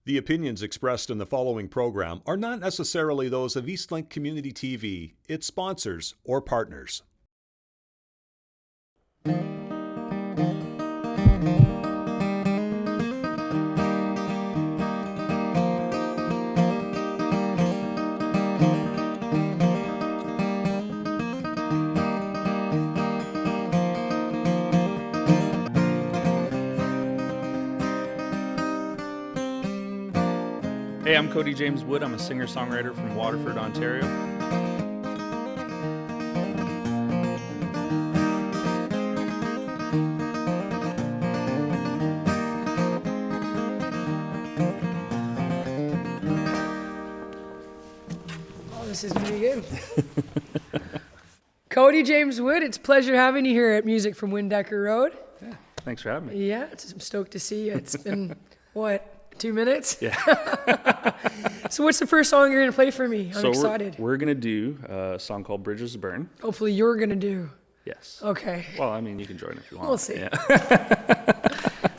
The opinions expressed in the following program are not necessarily those of Eastlink Community TV, its sponsors, or partners. Hey, I'm Cody James Wood. I'm a singer-songwriter from Waterford, Ontario. Oh, this is going to be good. Cody James Wood, it's a pleasure having you here at Music from Windecker Road. Yeah, thanks for having me. Yeah, I'm stoked to see you. It's been, what, 2 minutes? Yeah. So what's the first song you're going to play for me? I'm excited. We're going to do a song called Bridges to Burn. Hopefully you're going to do. Yes. Okay. Well, I mean, you can join if you want. We'll see. Yeah.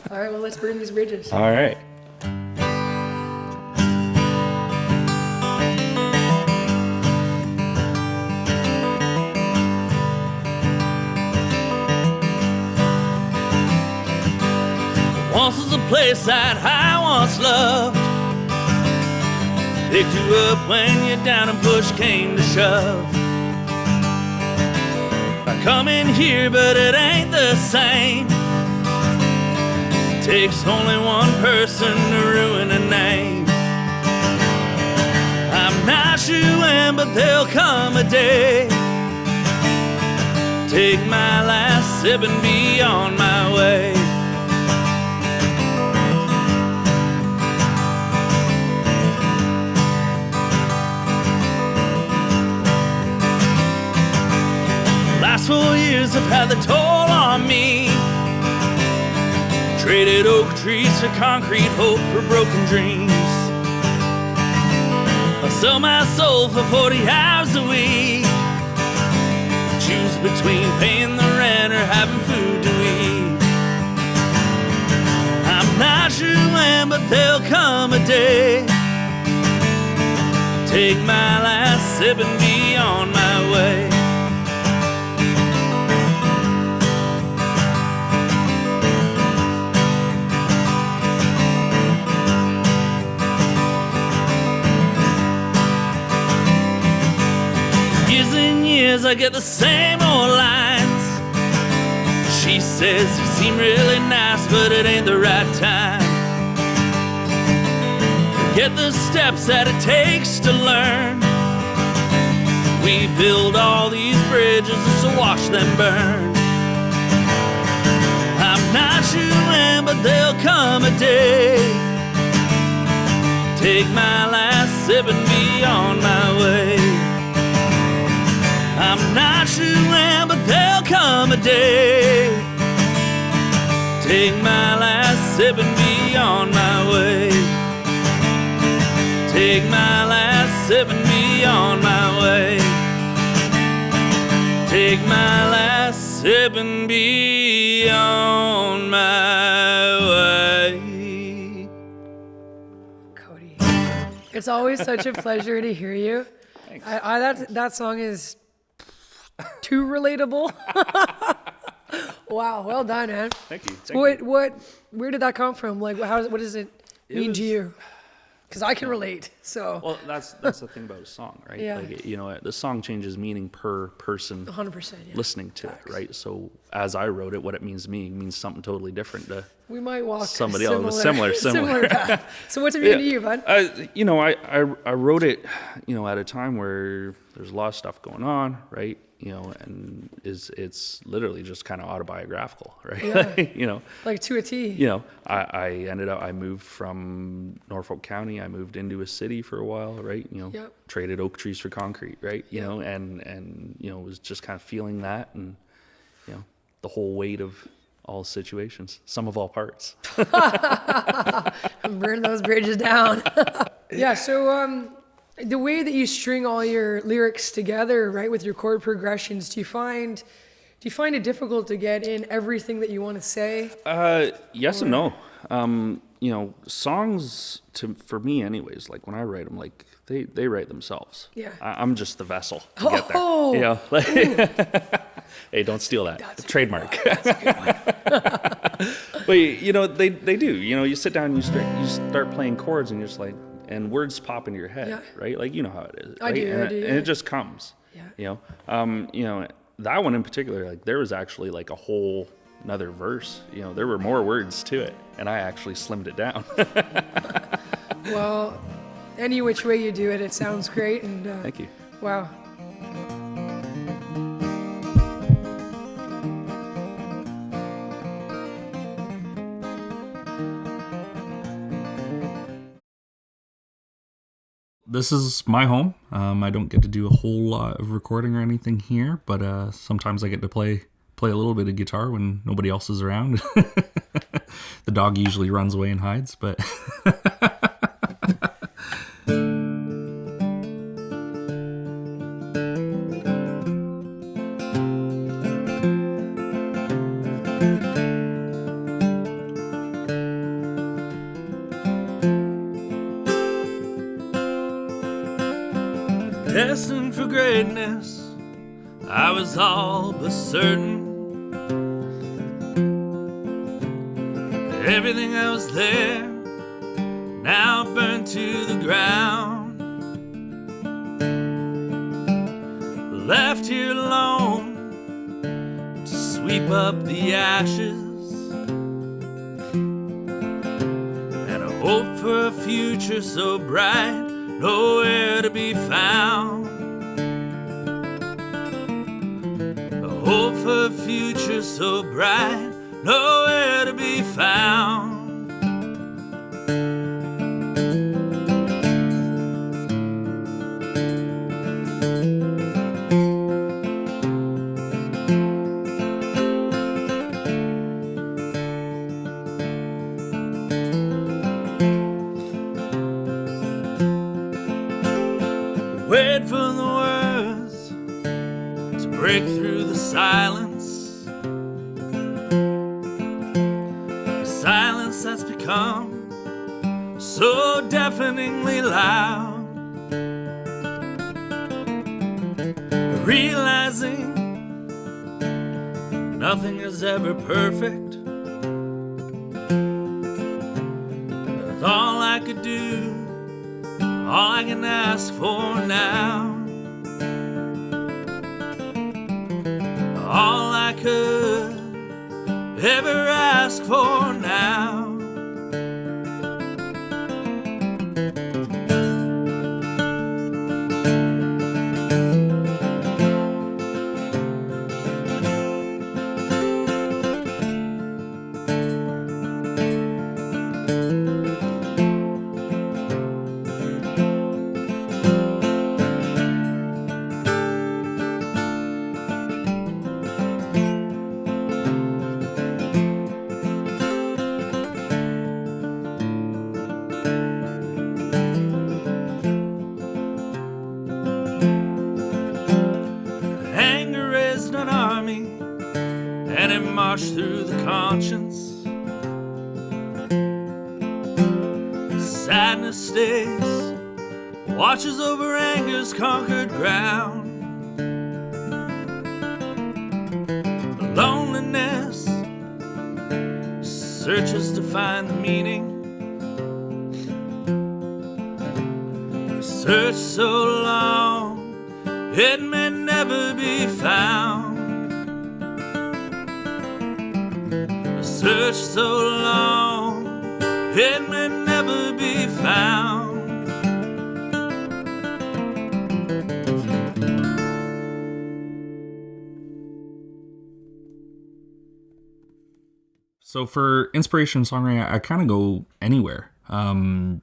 All right, well, let's burn these bridges. All right. Once was a place that I once loved. Picked you up when you're down and push came to shove. I come in here, but it ain't the same. Takes only one person to ruin a name. I'm not sure when, but there'll come a day. Take my last sip and be on my way. Last 4 years have had the toll on me. Traded oak trees for concrete, hope for broken dreams. I sell my soul for 40 hours a week. Choose between paying the rent or having food to eat. I'm not sure when, but there'll come a day. Take my last sip and be on my way. I get the same old lines. She says you seem really nice, but it ain't the right time. Forget the steps that it takes to learn. We build all these bridges just to watch them burn. I'm not sure when, but there'll come a day. Take my last sip and be on my way. I'm not sure when, but there'll come a day. Take my last sip and be on my way. Take my last sip and be on my way. Take my last sip and be on my way. Cody, it's always such a pleasure to hear you. Thanks. That song is too relatable. Wow, well done, man. Thank you. Where did that come from? Like, what does it mean to you? Because I can relate. So. Well, that's the thing about a song, right? Yeah. Like, you know, the song changes meaning per person 100%. Yeah. listening to it, right? So as I wrote it, what it means to me means something totally different to We might walk somebody else. Similar path. So what's it mean to you, bud? You know, I wrote it, you know, at a time where there's a lot of stuff going on, right? You know, and it's literally just kind of autobiographical, right? Yeah. You know, Like to a T. you know, I moved from Norfolk County. I moved into a city for a while, right? You know, Yep. traded oak trees for concrete, right? You know, and you know, was just kind of feeling that, and you know, the whole weight of all situations, sum of all parts. Burn those bridges down. Yeah. So the way that you string all your lyrics together, right, with your chord progressions, do you find it difficult to get in everything that you want to say? Yes and no. songs for me anyways, like when I write them, like they write themselves. Yeah. I'm just the vessel to get there. Oh. You know, like, hey, don't steal that. That's a Trademark. That's a good one. But they do. You sit down and you start playing chords and you're just like, and words pop into your head, Yeah. right? Like, you know how it is. I Right? do, And yeah. it just comes. Yeah. That one in particular, like there was actually like a whole another verse. There were more words to it, and I actually slimmed it down. Well, any which way you do it, it sounds great. And Thank you. wow. This is my home. I don't get to do a whole lot of recording or anything here, but sometimes I get to play a little bit of guitar when nobody else is around. The dog usually runs away and hides, but Destined for greatness, I was all but certain. Everything that was there now burned to the ground. Left here alone to sweep up the ashes, and I hope for a future so bright, nowhere to be found. I hope for a future so bright, nowhere to be found. Wait for the words to break through the silence, the silence that's become so deafeningly loud. Realizing nothing is ever perfect, that's all I could do, all I can ask for now. All I could ever ask for now. Anger raised an army, and it marched through the conscience. Sadness stays, watches over anger's conquered ground. Loneliness searches to find meaning. Search so long, it may never be found. Search so long, it may never be found. so for inspiration songwriting, I kind of go anywhere. Growing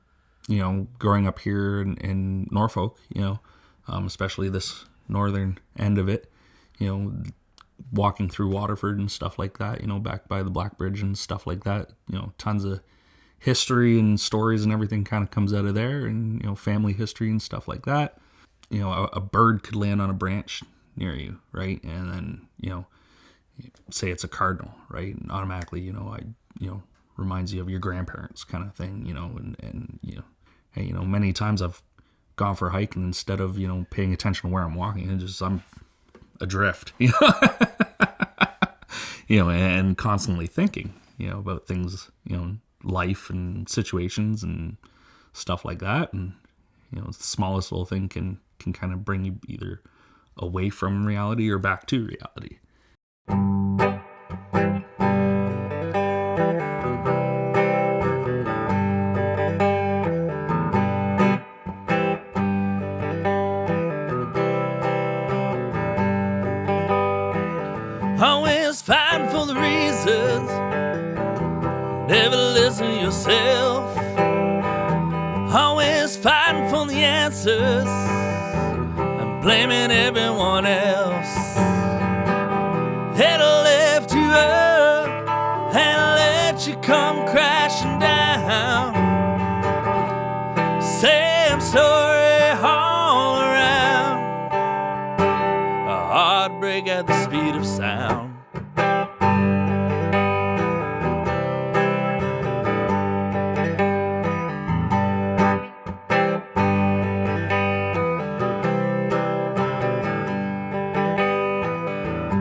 up here in Norfolk, especially this northern end of it, walking through Waterford and stuff like that, back by the Black Bridge and stuff like that, tons of history and stories and everything kind of comes out of there, and, family history and stuff like that. A bird could land on a branch near you, right? And then, say it's a cardinal, right? And automatically, I reminds you of your grandparents kind of thing, and hey, many times I've gone for a hike and instead of, paying attention to where I'm walking, I'm adrift, and constantly thinking, about things, life and situations and stuff like that. And, the smallest little thing can kind of bring you either away from reality or back to reality. Always fighting for the reasons, never listen to yourself. Always fighting for the answers and blaming everyone else. It'll lift you up and let you come crashing down. Same story all around. A heartbreak at the speed of sound.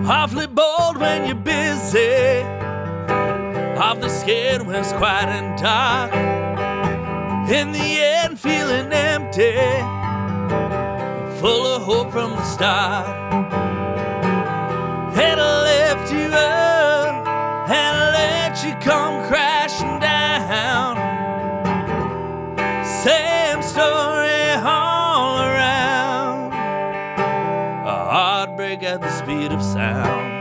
Awfully bold when you're busy, awfully scared when it's quiet and dark. In the end, feeling empty, full of hope from the start. It'll lift you up and let you come crashing down. Same story all around. A heartbreak at the speed of sound.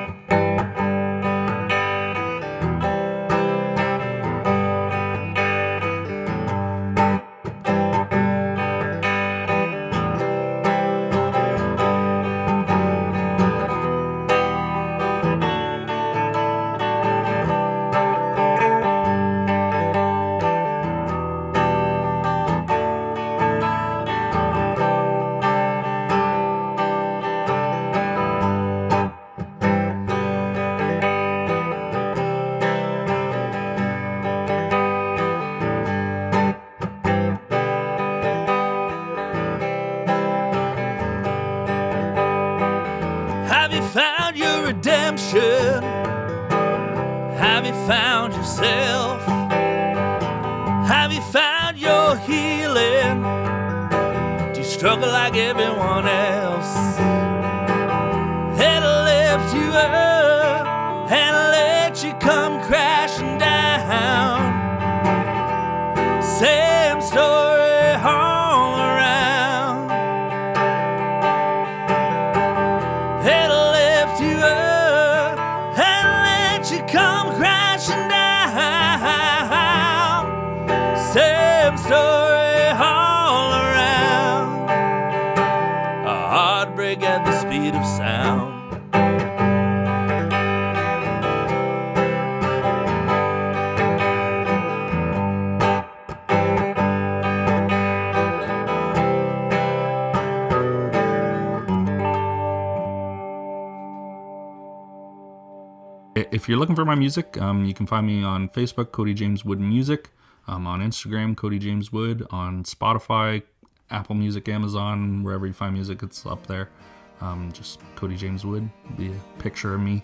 Have you found your redemption? Have you found yourself? Have you found your healing? Do you struggle like everyone else? It'll lift you up and let you come crashing down. Same story all around. It'll lift you up and let you come crashing down. Same story all around. A heartbreak at the speed of sound. If you're looking for my music, you can find me on Facebook, Cody James Wood Music, on Instagram, Cody James Wood, on Spotify, Apple Music, Amazon, wherever you find music, it's up there. Just Cody James Wood, be a picture of me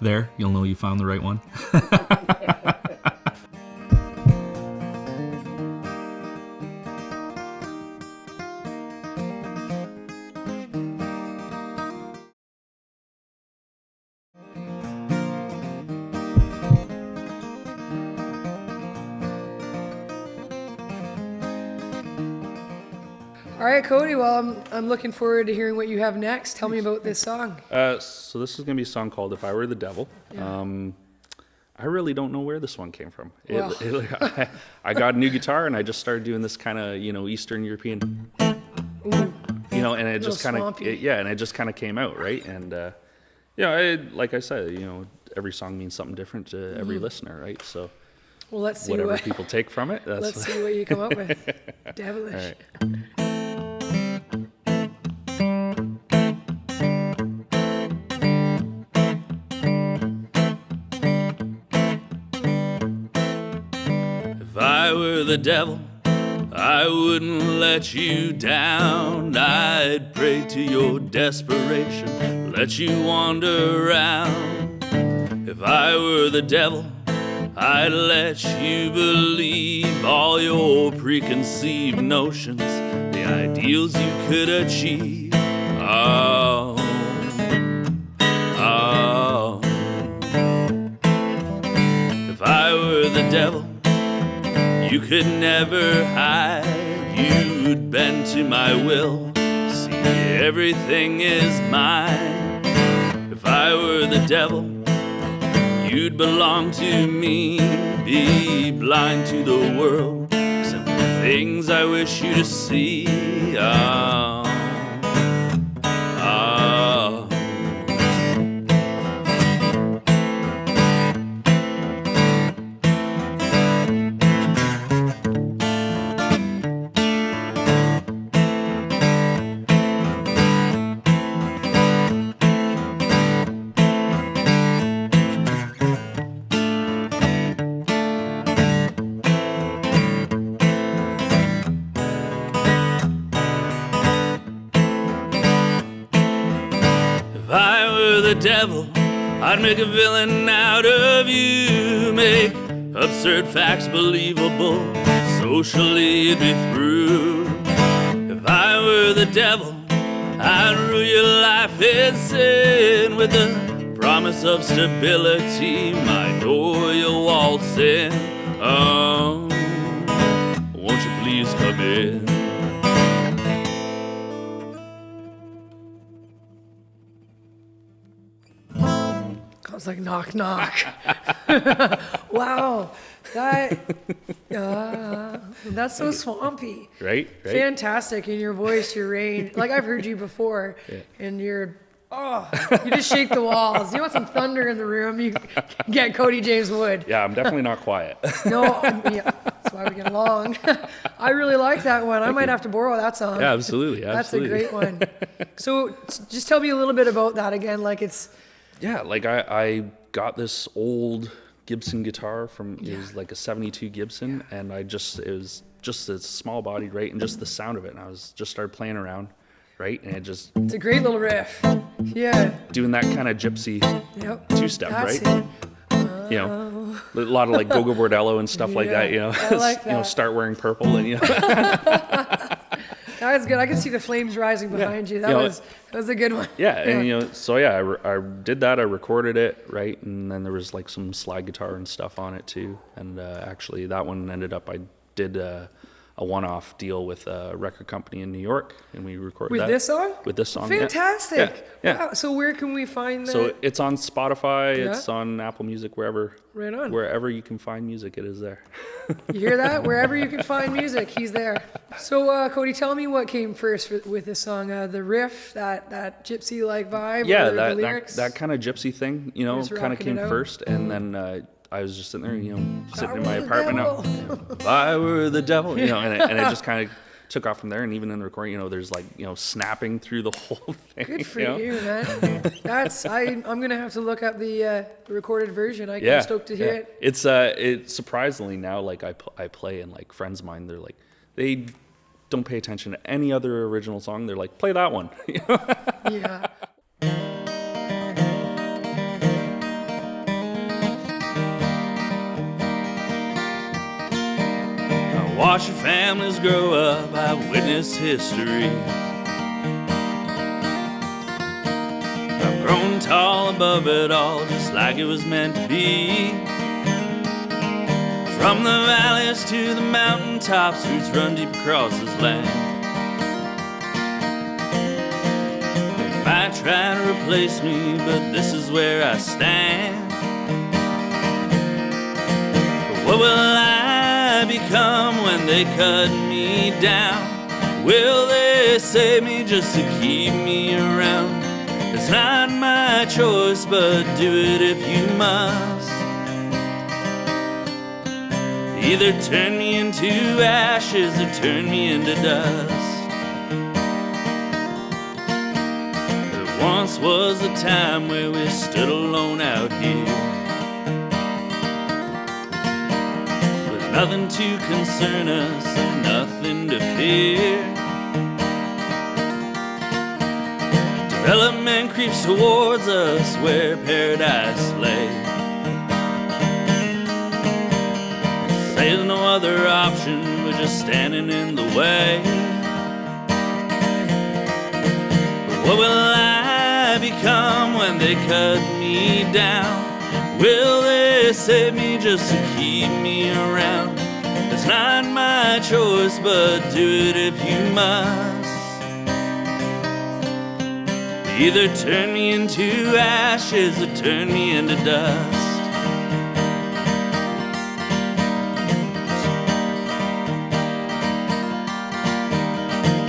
there. You'll know you found the right one. All right, Cody. Well, I'm looking forward to hearing what you have next. Tell me about this song. So this is going to be a song called If I Were the Devil. I really don't know where this one came from. Wow. I got a new guitar and I just started doing this kind of, Eastern European, and it just kind of, and it just kind of came out, right? And, like I said, every song means something different to every listener, right? So Well, let's see whatever what people take from it, that's let's see what you come up with. Devilish. All right. the devil, I wouldn't let you down. I'd pray to your desperation, let you wander around. If I were the devil, I'd let you believe all your preconceived notions, the ideals you could achieve. Oh, oh. If I were the devil, you could never hide. You'd bend to my will, see everything is mine. If I were the devil, you'd belong to me, be blind to the world, except for the things I wish you to see. Oh, oh. If I were the devil, I'd make a villain out of you, make absurd facts believable, socially it'd be through. If I were the devil, I'd rule your life in sin, with the promise of stability, my door you'll waltz in. Oh, won't you please come in? I was like, knock, knock. Wow. That's so swampy. Right? Fantastic in your voice, your range. Like, I've heard you before, and you just shake the walls. You want some thunder in the room, you get Cody James Wood. Yeah, I'm definitely not quiet. No, yeah, that's why we get along. I really like that one. I might have to borrow that song. Yeah, absolutely. That's a great one. So just tell me a little bit about that again. Like, it's... Yeah, like I got this old Gibson guitar from, it was like a 72 Gibson, and it was just a small bodied, right, and just the sound of it, and I just started playing around, right, and it's a great little riff. Yeah. Doing that kind of gypsy two-step, right? It. You know, a lot of like Go-Go Bordello and stuff like that, you know. I like that. You know, Start Wearing Purple, and you know. That was good. I can see the flames rising behind you. That was a good one. Yeah, and you know, so yeah, I did that. I recorded it, right, and then there was like some slide guitar and stuff on it too. And actually, that one ended up. I did a one-off deal with a record company in New York, and we recorded with that this song. With this song, fantastic. Yeah. Wow. So where can we find that? So it's on Spotify. It's on Apple Music, wherever. Right on. Wherever you can find music, it is there. You hear that? Wherever you can find music, he's there. So, Cody, tell me what came first with this song. The riff, that gypsy-like vibe, yeah, the lyrics? that kind of gypsy thing, you know, kind of came first. And then I was just sitting there, you know, sitting in my apartment now. If I were the devil, you know, and it just kind of took off from there. And even in the recording, you know, there's like, you know, snapping through the whole thing. Good for you, man. I'm gonna have to look up the recorded version. I'm stoked to hear it. It's surprisingly now, like I play, and like friends of mine, they're like, they don't pay attention to any other original song. They're like, play that one. Yeah. Watch your families grow up, I've witnessed history. I've grown tall above it all, just like it was meant to be. From the valleys to the mountaintops, roots run deep across this land. They might try to replace me, but this is where I stand. But what will I become when they cut me down? Will they save me just to keep me around? It's not my choice, but do it if you must. Either turn me into ashes or turn me into dust. There once was a time where we stood alone out here. Nothing to concern us, nothing to fear. Development creeps towards us where paradise lay. Say there's no other option, we're just standing in the way. But what will I become when they cut me down? Will they save me just to keep me around? It's not my choice, but do it if you must. Either turn me into ashes or turn me into dust.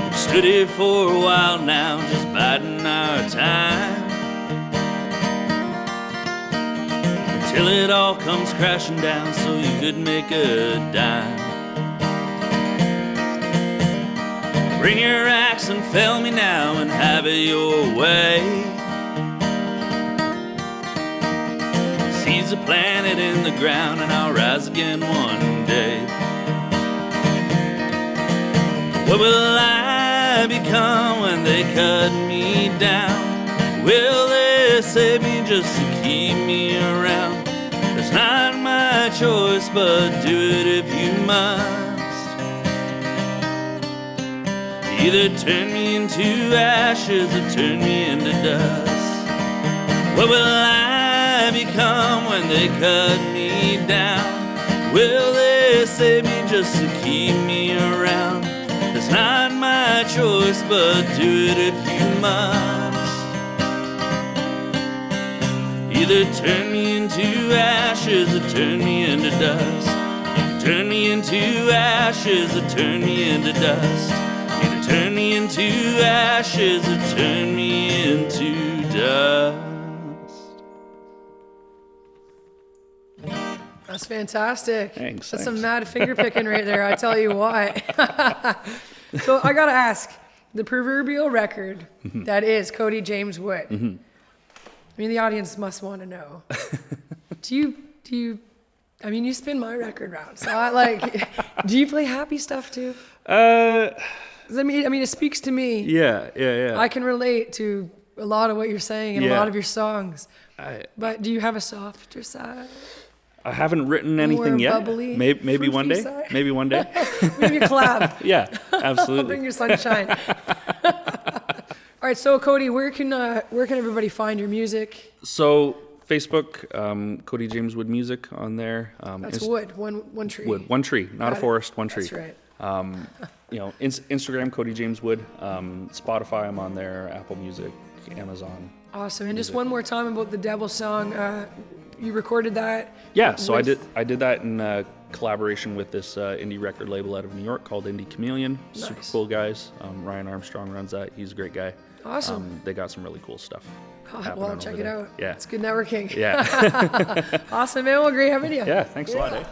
We've stood here for a while now, just biding our time, till it all comes crashing down so you could make a dime. Bring your axe and fell me now and have it your way. Seeds are planted in the ground and I'll rise again one day. What will I become when they cut me down? Will they save me just to keep me around? It's not my choice, but do it if you must. Either turn me into ashes or turn me into dust. What will I become when they cut me down? Will they save me just to keep me around? It's not my choice, but do it if you must. Either turn me into ashes or turn me into dust. You can turn me into ashes or turn me into dust. Either turn me into ashes or turn me into dust. That's fantastic. Thanks, That's thanks. some mad finger picking right there. I tell you why. So I gotta ask, the proverbial record that is Cody James Wood. I mean, the audience must want to know. Do you? I mean, you spin my record round, so I like. Do you play happy stuff too? 'Cause I mean, it speaks to me. Yeah. I can relate to a lot of what you're saying in a Yeah. lot of your songs. But do you have a softer side? I haven't written anything More yet. bubbly, Maybe one fruity day. side? Maybe one day. Maybe a collab. Yeah, I'll absolutely. bring your sunshine. All right, so Cody, where can everybody find your music? So Facebook, Cody James Wood Music on there. That's wood, one tree. Wood, one tree, not Got a it. forest, one tree. That's right. Instagram, Cody James Wood. Spotify, I'm on there. Apple Music, Amazon. Awesome. And just one more time about the Devil song. You recorded that? Yeah, so with- I did that in collaboration with this indie record label out of New York called Indie Chameleon. Super Nice. cool guys. Ryan Armstrong runs that. He's a great guy. Awesome. They got some really cool stuff. Well, happening I'll check over it there. out. Yeah. It's good networking. Yeah. Awesome, man. Well, great having you. Yeah, thanks a lot, eh?